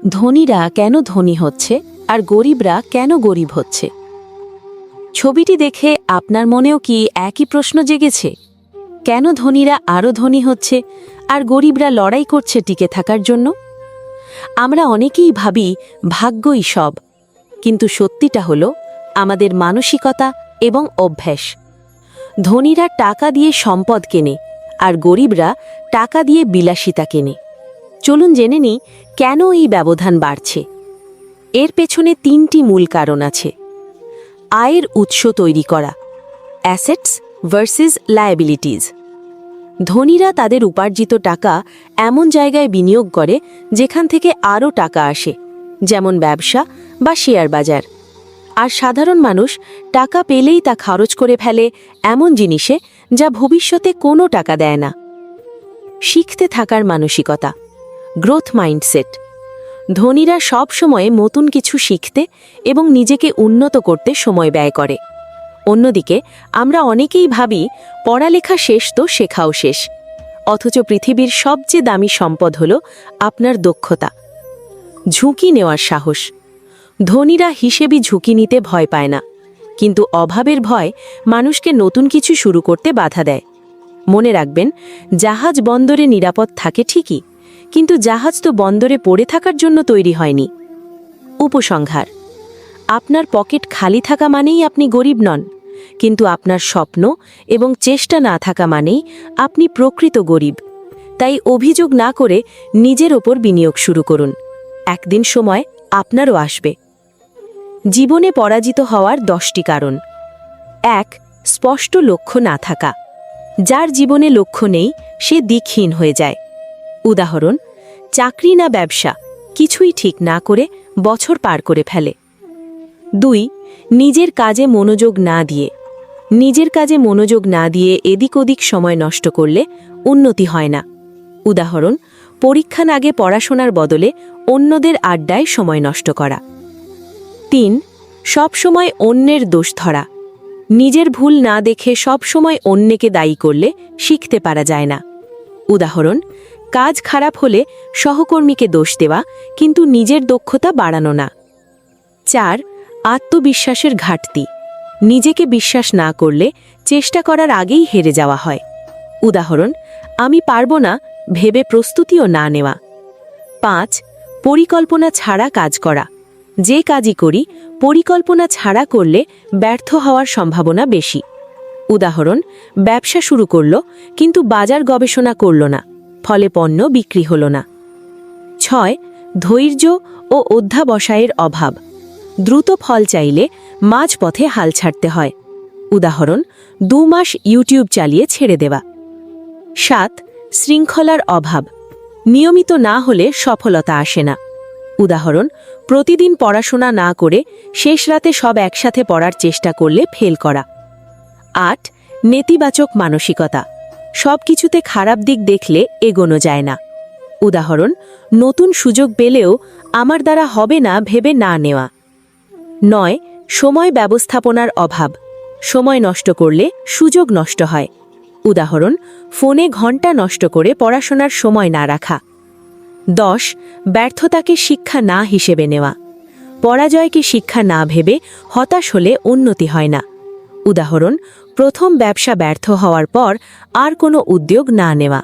ধনীরা কেন ধনী হচ্ছে আর গরিবরা কেন গরিব হচ্ছে? ছবিটি দেখে আপনার মনেও কি একই প্রশ্ন জেগেছে? কেন ধনীরা আরও ধনী হচ্ছে আর গরিবরা লড়াই করছে টিকে থাকার জন্য? আমরা অনেকেই ভাবি ভাগ্যই সব, কিন্তু সত্যিটা হলো আমাদের মানসিকতা এবং অভ্যাস। ধনীরা টাকা দিয়ে সম্পদ কেনে আর গরিবরা টাকা দিয়ে বিলাসিতা কেনে। চলুন জেনে নিই কেন এই ব্যবধান বাড়ছে। এর পেছনে তিনটি মূল কারণ আছে। আয়ের উৎস তৈরি করা, অ্যাসেটস ভার্সেস লায়াবিলিটিজ। ধনীরা তাদের উপার্জিত টাকা এমন জায়গায় বিনিয়োগ করে যেখান থেকে আরও টাকা আসে, যেমন ব্যবসা বা শেয়ার বাজার। আর সাধারণ মানুষ টাকা পেলেই তা খরচ করে ফেলে এমন জিনিসে যা ভবিষ্যতে কোনো টাকা দেয় না। শিখতে থাকার মানসিকতা, গ্রোথ মাইন্ডসেট। ধনীরা সব সময় নতুন কিছু শিখতে এবং নিজেকে উন্নত করতে সময় ব্যয় করে। অন্যদিকে আমরা অনেকেই ভাবি পড়ালেখা শেষ তো শেখাও শেষ, অথচ পৃথিবীর সবচেয়ে দামি সম্পদ হল আপনার দক্ষতা। ঝুঁকি নেওয়ার সাহস। ধনীরা হিসেবে ঝুঁকি নিতে ভয় পায় না, কিন্তু অভাবের ভয় মানুষকে নতুন কিছু শুরু করতে বাধা দেয়। মনে রাখবেন, জাহাজ বন্দরে নিরাপদ থাকে ঠিকই, কিন্তু জাহাজ তো বন্দরে পড়ে থাকার জন্য তৈরি হয়নি। উপসংহার: আপনার পকেট খালি থাকা মানেই আপনি গরিব নন, কিন্তু আপনার স্বপ্ন এবং চেষ্টা না থাকা মানেই আপনি প্রকৃত গরিব। তাই অভিযোগ না করে নিজের ওপর বিনিয়োগ শুরু করুন। একদিন সময় আপনারও আসবে। জীবনে পরাজিত হওয়ার 10টি কারণ। 1. স্পষ্ট লক্ষ্য না থাকা। যার জীবনে লক্ষ্য নেই সে দিকহীন হয়ে যায়। উদাহরণ: চাকরি না ব্যবসা, কিছুই ঠিক না করে বছর পার করে ফেলে। 2. নিজের কাজে মনোযোগ না দিয়ে। নিজের কাজে মনোযোগ না দিয়ে এদিক ওদিক সময় নষ্ট করলে উন্নতি হয় না। উদাহরণ: পরীক্ষার আগে পড়াশোনার বদলে অন্যদের আড্ডায় সময় নষ্ট করা। 3. সবসময় অন্যের দোষ ধরা। নিজের ভুল না দেখে সবসময় অন্যকে দায়ী করলে শিখতে পারা যায় না। উদাহরণ: কাজ খারাপ হলে সহকর্মীকে দোষ দেওয়া, কিন্তু নিজের দক্ষতা বাড়ানো না। 4. আত্মবিশ্বাসের ঘাটতি। নিজেকে বিশ্বাস না করলে চেষ্টা করার আগেই হেরে যাওয়া হয়। উদাহরণ: আমি পারব না ভেবে প্রস্তুতিও না নেওয়া। 5. পরিকল্পনা ছাড়া কাজ করা। যে কাজই করি পরিকল্পনা ছাড়া করলে ব্যর্থ হওয়ার সম্ভাবনা বেশি। উদাহরণ: ব্যবসা শুরু করল কিন্তু বাজার গবেষণা করল না, ফলে পণ্য বিক্রি হল না। 6. ধৈর্য ও অধ্যাবসায়ের অভাব। দ্রুত ফল চাইলে মাঝপথে হাল ছাড়তে হয়। উদাহরণ: 2 মাস ইউটিউব চালিয়ে ছেড়ে দেওয়া। 7. শৃঙ্খলার অভাব। নিয়মিত না হলে সফলতা আসে না। উদাহরণ: প্রতিদিন পড়াশোনা না করে শেষ রাতে সব একসাথে পড়ার চেষ্টা করলে ফেল করা। 8. নেতিবাচক মানসিকতা। সব কিছুতে খারাপ দিক দেখলে এগোনো যায় না। উদাহরণ: নতুন সুযোগ পেলেও আমার দ্বারা হবে না ভেবে না নেওয়া। 9. সময় ব্যবস্থাপনার অভাব। সময় নষ্ট করলে সুযোগ নষ্ট হয়। উদাহরণ: ফোনে ঘন্টা নষ্ট করে পড়াশোনার সময় না রাখা। 10. ব্যর্থতাকে শিক্ষা না হিসেবে নেওয়া। পরাজয়কে শিক্ষা না ভেবে হতাশ হলে উন্নতি হয় না। উদাহরণ: প্রথম ব্যবসা ব্যর্থ হওয়ার পর আর কোনো উদ্যোগ না নেওয়া।